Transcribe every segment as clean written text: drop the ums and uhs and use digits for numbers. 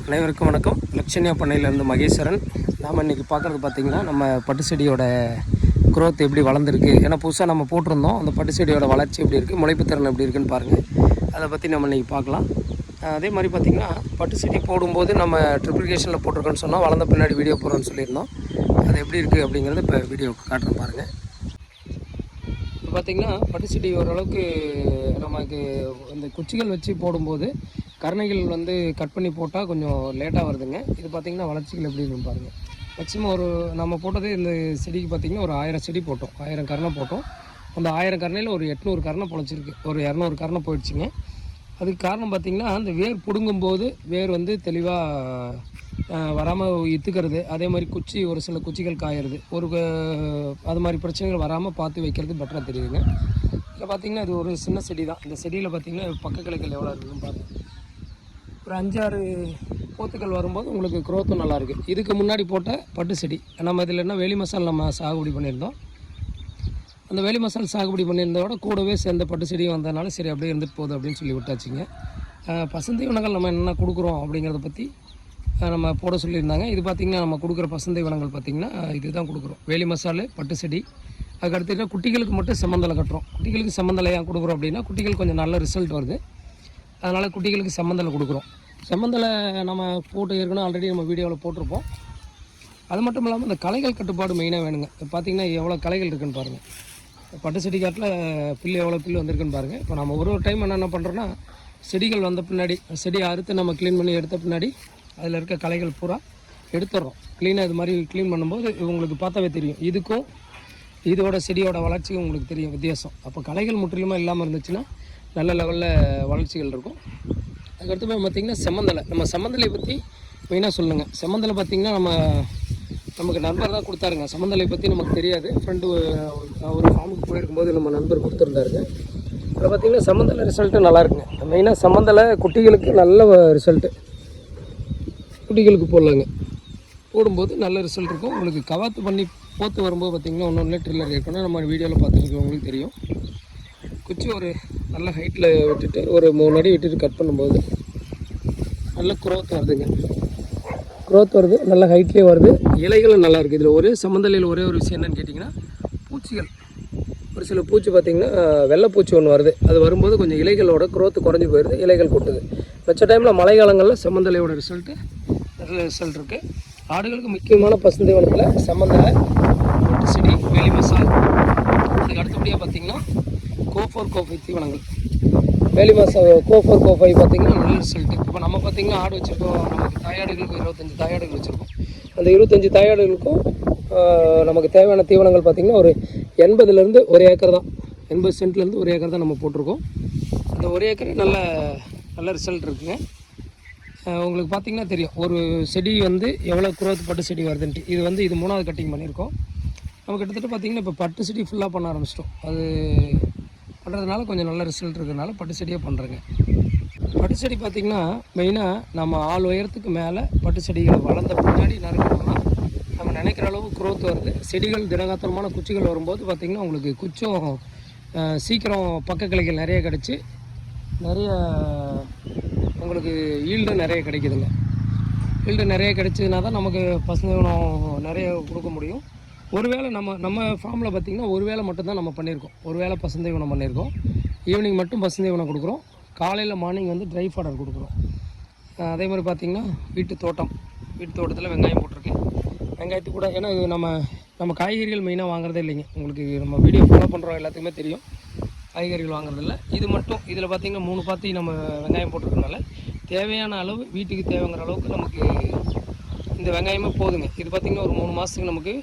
அனைவருக்கும் வணக்கம். லட்சணியா பண்ணையிலேருந்து மகேஸ்வரன். நாம் இன்றைக்கி பார்க்குறது பார்த்திங்கன்னா நம்ம பட்டு செடியோட குரோத் எப்படி வளர்ந்துருக்கு, ஏன்னா புதுசாக நம்ம போட்டிருந்தோம். அந்த பட்டு செடியோட வளர்ச்சி எப்படி இருக்குது, முளைப்பு திறன் எப்படி இருக்குன்னு பாருங்கள். அதை பற்றி நம்ம இன்றைக்கி பார்க்கலாம். அதே மாதிரி பார்த்திங்கன்னா பட்டு செடி போடும்போது நம்ம ட்ரிப்ளிகேஷனில் போட்டிருக்கோன்னு சொன்னால் வளர்ந்த பின்னாடி வீடியோ போடுறோன்னு சொல்லியிருந்தோம். அது எப்படி இருக்குது அப்படிங்கிறது இப்போ வீடியோவுக்கு காட்டுறேன் பாருங்கள். இப்போ பார்த்திங்கன்னா பட்டு செடி ஓரளவுக்கு நமக்கு இந்த குச்சிகள் வச்சு போடும்போது கரணைகள் வந்து கட் பண்ணி போட்டால் கொஞ்சம் லேட்டாக வருதுங்க. இது பார்த்திங்கன்னா வளர்ச்சிகள் எப்படி இருக்குன்னு பாருங்கள். மேக்ஸிமம் ஒரு நம்ம போட்டது இந்த செடிக்கு பார்த்திங்கன்னா ஒரு 1000 செடி போட்டோம், 1000 கரணை போட்டோம். அந்த 1000 கரணையில் ஒரு 800 கரணை பொழைச்சிருக்கு, ஒரு 200 கரணை போயிடுச்சுங்க. அதுக்கு காரணம் பார்த்திங்கன்னா அந்த வேர் பிடுங்கும்போது வேர் வந்து தெளிவாக வராமல் இத்துக்கிறது, அதே மாதிரி குச்சி ஒரு சில குச்சிகள் காயிறது, அது மாதிரி பிரச்சனைகள் வராமல் பார்த்து வைக்கிறது பெட்டராக தெரியுதுங்க. இதில் பார்த்திங்கன்னா இது ஒரு சின்ன செடி தான். இந்த செடியில் பார்த்திங்கன்னா பக்க கிளைகள் எவ்வளோ இருக்குதுன்னு பாருங்கள். ஒரு 5-6 போத்துக்கள் வரும்போது உங்களுக்கு குரோத்தும் நல்லாயிருக்கு. இதுக்கு முன்னாடி போட்ட பட்டு செடி நம்ம இதில் என்ன வேலி மசால் நம்ம சாகுபடி பண்ணியிருந்தோம். அந்த வேலி மசால் சாகுபடி பண்ணியிருந்தோட கூடவே சேர்ந்த பட்டு செடியும் வந்ததுனால சரி அப்படியே இருந்துட்டு போகுது அப்படின்னு சொல்லி விட்டாச்சுங்க. பசுந்தீவனங்கள் நம்ம என்ன கொடுக்குறோம் அப்படிங்கிறத பற்றி நம்ம போட சொல்லியிருந்தாங்க. இது பார்த்திங்கன்னா நம்ம கொடுக்குற பசுந்தீவனங்கள் பார்த்திங்கன்னா இது தான் கொடுக்குறோம், வேலி மசால், பட்டு செடி. அதுக்கு அடுத்து குட்டிகளுக்கு மட்டும் செம்மந்தலை கட்டுறோம். குட்டிகளுக்கு செம்மந்தலை ஏன் கொடுக்குறோம் அப்படின்னா குட்டிகள் கொஞ்சம் நல்ல ரிசல்ட் வருது, அதனால் குட்டிகளுக்கு செம்மந்தலை கொடுக்குறோம். செம்மந்தலை நம்ம போட்டு ஏற்கனவே ஆல்ரெடி நம்ம வீடியோவில் போட்டிருப்போம். அது மட்டும் இல்லாமல் இந்த களைகள் கட்டுப்பாடு மெயினாக வேணுங்க. பார்த்திங்கன்னா எவ்வளோ களைகள் இருக்குதுன்னு பாருங்கள். பட்டு செடி காட்டில் புல்லு எவ்வளோ புல்லு வந்திருக்குன்னு பாருங்கள். இப்போ நம்ம ஒரு டைம் என்ன பண்ணுறோன்னா செடிகள் வந்த பின்னாடி செடியை அறுத்து நம்ம க்ளீன் பண்ணி எடுத்த பின்னாடி அதில் இருக்க களைகள் பூரா எடுத்துடுறோம். க்ளீனாக இது மாதிரி க்ளீன் பண்ணும்போது உங்களுக்கு பார்த்தாவே தெரியும், இதுக்கும் இதோட செடியோட வளர்ச்சியும் உங்களுக்கு தெரியும் வித்தியாசம். அப்போ களைகள் முற்றிலுமாக இல்லாமல் இருந்துச்சுன்னா நல்ல லெவலில் வளர்ச்சிகள் இருக்கும். அதுக்கடுத்து பார்த்திங்கன்னா செம்மந்தலை, நம்ம செம்மந்தலை பற்றி மெயினாக சொல்லுங்கள். செம்மந்தலை பார்த்திங்கன்னா நமக்கு நண்பர் தான் கொடுத்தாருங்க. செம்மந்தலை பற்றி நமக்கு தெரியாது. ஃப்ரெண்டு ஒரு ஃபார்முக்கு போயிருக்கும்போது நம்ம நண்பர் கொடுத்துருந்தாருங்க. அதில் பார்த்திங்கன்னா செம்மந்தலை ரிசல்ட்டு நல்லாயிருக்குங்க. மெயினாக செம்மந்தலை குட்டிகளுக்கு நல்ல ரிசல்ட்டு, குட்டிகளுக்கு போடலாங்க. போடும்போது நல்ல ரிசல்ட் இருக்கும். உங்களுக்கு கவாத்து பண்ணி போத்து வரும்போது பார்த்திங்கன்னா ஒன்று ட்ரில்லர் இருக்கணும். நம்ம வீடியோவில் பார்த்துருக்கவங்களுக்கு தெரியும். குச்சி ஒரு நல்ல ஹைட்டில் விட்டுட்டு ஒரு 3 அடி விட்டுட்டு கட் பண்ணும்போது நல்ல குரோத் வருதுங்க. குரோத் வருது, நல்ல ஹைட்லேயே வருது, இலைகளும் நல்லா இருக்குது. இதில் ஒரே சம்மந்தலையில் ஒரே ஒரு விஷயம் என்னென்னு கேட்டிங்கன்னா பூச்சிகள், ஒரு சில பூச்சி பார்த்திங்கன்னா வெள்ளைப்பூச்சி ஒன்று வருது. அது வரும்போது கொஞ்சம் இலைகளோட குரோத்து குறைஞ்சி போயிடுது, இலைகள் கொட்டுது. மிச்ச டைமில் மழை காலங்களில் செம்மந்தலையோட ரிசல்ட்டு நல்ல ரிசல்ட் இருக்குது. ஆடுகளுக்கு முக்கியமான பசுந்தீவனத்தில் செம்மந்தலை, பட்டு செடி, வேலி மசால். அதுக்கு அடுத்தபடியாக பார்த்திங்கன்னா கோஃபோர் கோஃபை தீவனங்கள். வேலி மசால் கோஃபோர் கோஃபை பார்த்திங்கன்னா நல்ல ரிசல்ட்டு. இப்போ நம்ம பார்த்திங்கன்னா ஆடு வச்சுருக்கோம், நமக்கு தாயாடுகளுக்கு 25 தாயாடுகள் வச்சுருக்கோம். அந்த 25 தாயாடுகளுக்கும் நமக்கு தேவையான தீவனங்கள் பார்த்திங்கன்னா ஒரு 80லேருந்து 1 ஏக்கர் தான், 80 சென்ட்லேருந்து 1 ஏக்கர் தான் நம்ம போட்டிருக்கோம். அந்த 1 ஏக்கர் நல்ல ரிசல்ட் இருக்குங்க. உங்களுக்கு பார்த்திங்கன்னா தெரியும் ஒரு செடி வந்து எவ்வளோ குரோத் பட்டு செடி வருதுன்ட்டு. இது 3வது கட்டிங் பண்ணியிருக்கோம். நம்ம கிட்டத்தட்ட பார்த்திங்கன்னா இப்போ பட்டு செடி ஃபுல்லாக பண்ண ஆரம்பிச்சிட்டோம். அது பண்ணுறதுனால கொஞ்சம் நல்ல ரிசல்ட் இருக்கிறதுனால பட்டு செடியாக பண்ணுறேங்க. பட்டு செடி பார்த்திங்கன்னா மெயினாக நம்ம ஆள் உயரத்துக்கு மேலே பட்டு செடிகளை வளர்ந்த பின்னாடி நறுக்கணும்னா நம்ம நினைக்கிற அளவு குரோத் வருது. செடிகள் தினகாத்திரமான குச்சிகள் வரும்போது பார்த்திங்கன்னா உங்களுக்கு குச்சம் சீக்கிரம் பக்க கிளைகள் நிறைய கிடச்சி நிறைய உங்களுக்கு ஈல்டு நிறைய கிடைக்குதுங்க. ஈல்டு நிறைய கிடைச்சதுனா தான் நமக்கு பசுந்தீவனம் நிறைய கொடுக்க முடியும். ஒருவேளை நம்ம ஃபார்மில் பார்த்திங்கன்னா ஒரு வேளை மட்டும்தான் நம்ம பண்ணியிருக்கோம், ஒரு வேளை பசுந்தீவனம் பண்ணியிருக்கோம். ஈவினிங் மட்டும் பசுந்தீவனம் கொடுக்குறோம், காலையில் மார்னிங் வந்து ட்ரை ஃபாடர் கொடுக்குறோம். அதே மாதிரி பார்த்திங்கன்னா வீட்டு தோட்டத்தில் வெங்காயம் போட்டிருக்கேன். வெங்காயத்துக்கு கூட ஏன்னா இது நம்ம காய்கறிகள் மெயினாக வாங்குறதே இல்லைங்க. உங்களுக்கு நம்ம வீடியோ ஃபாலோ பண்ணுறோம் எல்லாத்துக்குமே தெரியும், காய்கறிகள் வாங்குறதில்ல. இது மட்டும் இதில் பார்த்திங்கன்னா 3 பாத்தி நம்ம வெங்காயம் போட்டிருக்கனால தேவையான அளவு வீட்டுக்கு தேவைங்கிற அளவுக்கு நமக்கு இந்த வெங்காயமே போதுங்க. இது பார்த்திங்கன்னா ஒரு 3 மாதத்துக்கு நமக்கு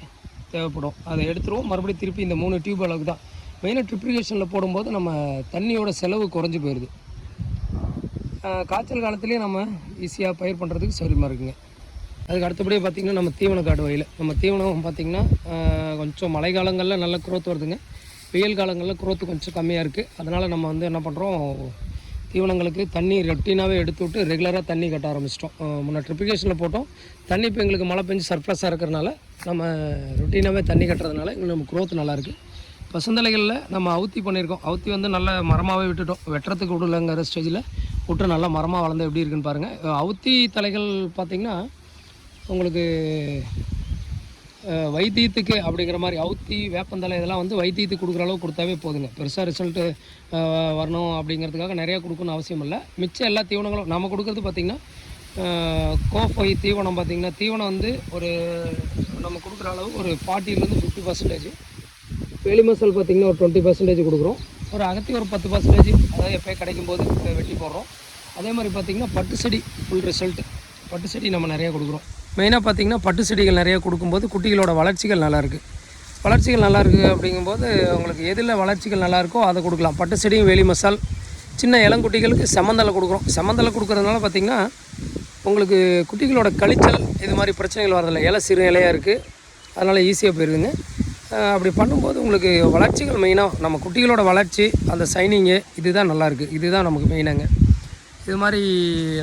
தேவைப்படும். அதை எடுத்துருவோம், மறுபடியும் திருப்பி இந்த 3 டியூப் அளவுக்கு தான். மெயினாக ட்ரிப்ளிகேஷனில் போடும்போது நம்ம தண்ணியோட செலவு குறைஞ்சி போயிடுது. காய்ச்சல் காலத்துலேயே நம்ம ஈஸியாக பயிர் பண்ணுறதுக்கு சௌரியமாக இருக்குங்க. அதுக்கு அடுத்தபடியே பார்த்திங்கன்னா நம்ம தீவன காடு வயல், நம்ம தீவனம் பார்த்திங்கன்னா கொஞ்சம் மழை காலங்களில் நல்ல குரோத் வருதுங்க. வெயில் காலங்களில் குரோத்து கொஞ்சம் கம்மியாக இருக்குது. அதனால் நம்ம வந்து என்ன பண்ணுறோம், தீவனங்களுக்கு தண்ணி ரொட்டீனாகவே எடுத்து விட்டு ரெகுலராக தண்ணி கட்ட ஆரம்பிச்சிட்டோம். முன்னே ட்ரிப்ளிகேஷனில் போட்டோம், தண்ணி இப்போ எங்களுக்கு மழை பெஞ்சு சர்ப்ளஸாக இருக்கிறனால நம்ம ரொட்டீனாகவே தண்ணி கட்டுறதுனால எங்களுக்கு நம்ம குரோத் நல்லாயிருக்கு. பசுந்தலைகளில் நம்ம அவுத்தி பண்ணியிருக்கோம். அவுத்தி வந்து நல்ல மரமாகவே விட்டுட்டோம், வெட்டுறதுக்கு விடலைங்கிற ஸ்டேஜில் விட்டு நல்லா மரமாக வளர்ந்து எப்படி இருக்குன்னு பாருங்கள். அவுத்தி தலைகள் பார்த்திங்கன்னா உங்களுக்கு வைத்தியத்துக்கு அப்படிங்கிற மாதிரி அவுத்தி வேப்பந்தலை இதெல்லாம் வந்து வைத்தியத்துக்கு கொடுக்குற அளவுக்கு கொடுத்தாவே போதுங்க. பெருசாக ரிசல்ட்டு வரணும் அப்படிங்கிறதுக்காக நிறையா கொடுக்கணும்னு அவசியம் இல்லை. மிச்சம் எல்லா தீவனங்களும் நம்ம கொடுக்குறது பார்த்திங்கன்னா கோஃபை தீவனம் பார்த்திங்கன்னா தீவனம் வந்து ஒரு நம்ம கொடுக்குற அளவு ஒரு 40% 50%. வெளி மசால் பார்த்திங்கன்னா ஒரு 20% கொடுக்குறோம். ஒரு அகத்தி ஒரு 10%, அதாவது எப்போயும் கிடைக்கும் போது வெட்டி போடுறோம். அதே மாதிரி பார்த்திங்கன்னா பட்டு செடி ஃபுல் ரிசல்ட்டு பட்டு செடி நம்ம நிறையா கொடுக்குறோம். மெயினாக பார்த்திங்கன்னா பட்டு செடிகள் நிறையா கொடுக்கும்போது குட்டிகளோட வளர்ச்சிகள் நல்லாயிருக்கு. வளர்ச்சிகள் நல்லாயிருக்கு அப்படிங்கும்போது உங்களுக்கு எதில் வளர்ச்சிகள் நல்லாயிருக்கோ அதை கொடுக்கலாம். பட்டு செடியும் வேலி மசால் சின்ன இளங்குட்டிகளுக்கு செம்மந்தலை கொடுக்குறோம். செம்மந்தலை கொடுக்குறதுனால பார்த்திங்கன்னா உங்களுக்கு குட்டிகளோட கழிச்சல் இது மாதிரி பிரச்சனைகள் வரதில்லை. இலை சிறு இலையாக இருக்குது, அதனால் ஈஸியாக போயிடுதுங்க. அப்படி பண்ணும்போது உங்களுக்கு வளர்ச்சிகள் மெயினாக நம்ம குட்டிகளோட வளர்ச்சி அந்த சைனிங்கு இதுதான் நல்லாயிருக்கு. இதுதான் நமக்கு மெயினாங்க. இது மாதிரி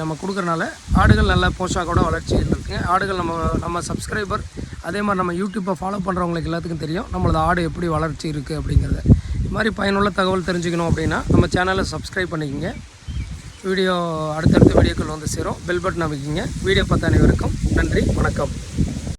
நம்ம கொடுக்குறனால ஆடுகள் நல்ல போஷாக்கோட வளர்ச்சிகள் இருக்குங்க. ஆடுகள் நம்ம சப்ஸ்கிரைபர் அதே மாதிரி நம்ம யூடியூப்பை ஃபாலோ பண்ணுறவங்களுக்கு எல்லாத்துக்கும் தெரியும் நம்மளது ஆடு எப்படி வளர்ச்சி இருக்குது அப்படிங்கிறத. இது மாதிரி பயனுள்ள தகவல் தெரிஞ்சுக்கணும் அப்படின்னா நம்ம சேனலை சப்ஸ்கிரைப் பண்ணிக்கோங்க. வீடியோ அடுத்தடுத்த வீடியோக்கள் வந்து சேரும். Bell button அமைக்கிங்க. வீடியோ பார்த்த அனைவருக்கும் நன்றி, வணக்கம்.